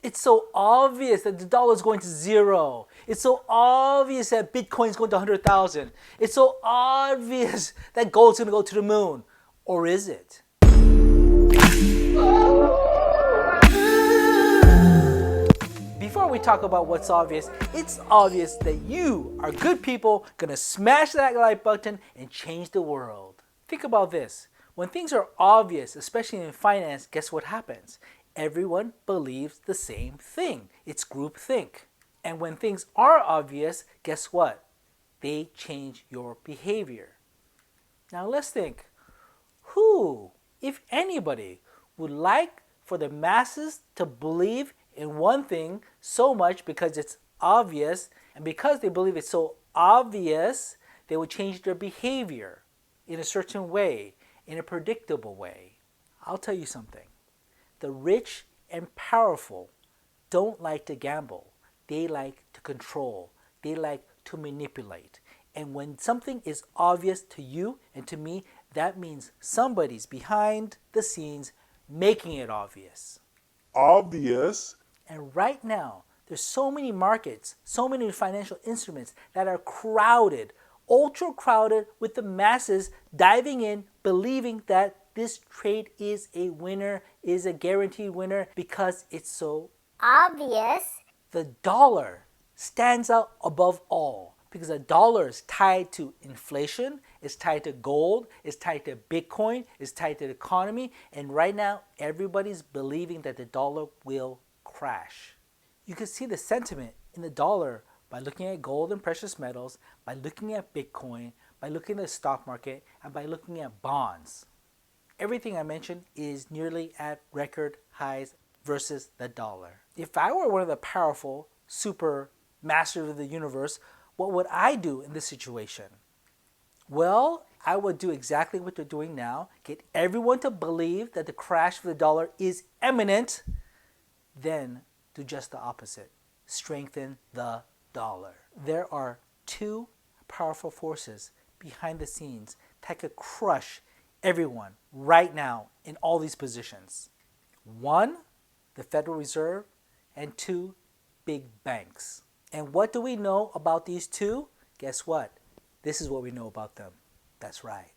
It's so obvious that the dollar is going to zero. It's so obvious that Bitcoin is going to 100,000. It's so obvious that gold's going to go to the moon. Or is it? Before we talk about what's obvious, it's obvious that you are good people gonna smash that like button and change the world. Think about this. When things are obvious, especially in finance, guess what happens? Everyone believes the same thing. It's groupthink. And when things are obvious, guess what? They change your behavior. Now let's think. Who, if anybody, would like for the masses to believe in one thing so much because it's obvious, and because they believe it's so obvious, they will change their behavior in a certain way, in a predictable way? I'll tell you something. The rich and powerful don't like to gamble. They like to control. They like to manipulate. And when something is obvious to you and to me, that means somebody's behind the scenes making it obvious. Obvious. And right now, there's so many markets, so many financial instruments that are crowded, ultra crowded, with the masses diving in, believing that this trade is a winner, is a guaranteed winner because it's so obvious. The dollar stands out above all because the dollar is tied to inflation, it's tied to gold, it's tied to Bitcoin, it's tied to the economy, and right now everybody's believing that the dollar will crash. You can see the sentiment in the dollar by looking at gold and precious metals, by looking at Bitcoin, by looking at the stock market, and by looking at bonds. Everything I mentioned is nearly at record highs versus the dollar. If I were one of the powerful super masters of the universe, what would I do in this situation? Well, I would do exactly what they're doing now, get everyone to believe that the crash of the dollar is imminent, then do just the opposite. Strengthen the dollar. There are two powerful forces behind the scenes that could crush everyone right now in all these positions. One, the Federal Reserve, and two, big banks. And what do we know about these two? Guess what? This is what we know about them. That's right.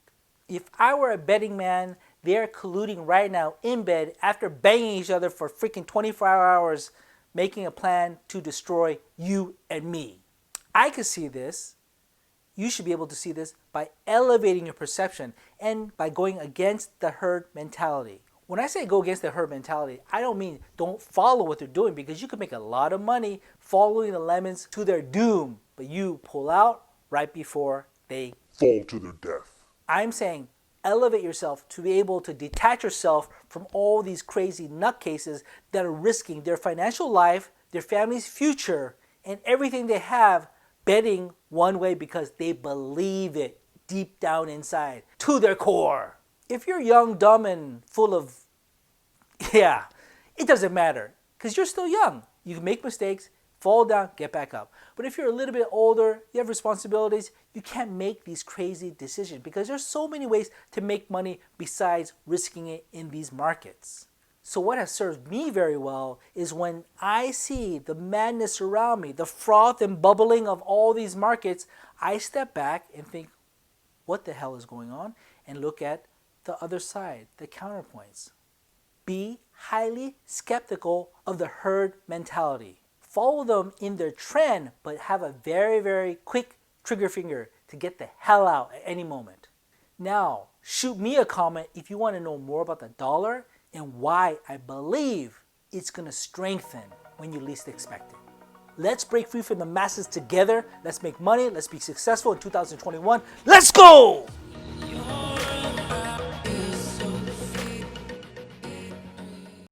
If I were a betting man, they're colluding right now in bed after banging each other for freaking 24 hours, making a plan to destroy you and me. I could see this. You should be able to see this by elevating your perception and by going against the herd mentality. When I say go against the herd mentality, I don't mean don't follow what they're doing, because you can make a lot of money following the lemons to their doom, but you pull out right before they fall to their death. I'm saying elevate yourself to be able to detach yourself from all these crazy nutcases that are risking their financial life, their family's future, and everything they have betting one way because they believe it deep down inside to their core. If you're young, dumb, and full of, it doesn't matter because you're still young. You can make mistakes, fall down, get back up. But if you're a little bit older, you have responsibilities, you can't make these crazy decisions because there's so many ways to make money besides risking it in these markets. So what has served me very well is when I see the madness around me, the froth and bubbling of all these markets, I step back and think, what the hell is going on? And look at the other side, the counterpoints. Be highly skeptical of the herd mentality. Follow them in their trend, but have a very, very quick trigger finger to get the hell out at any moment. Now, shoot me a comment if you want to know more about the dollar and why I believe it's going to strengthen when you least expect it. Let's break free from the masses together. Let's make money. Let's be successful in 2021. Let's go!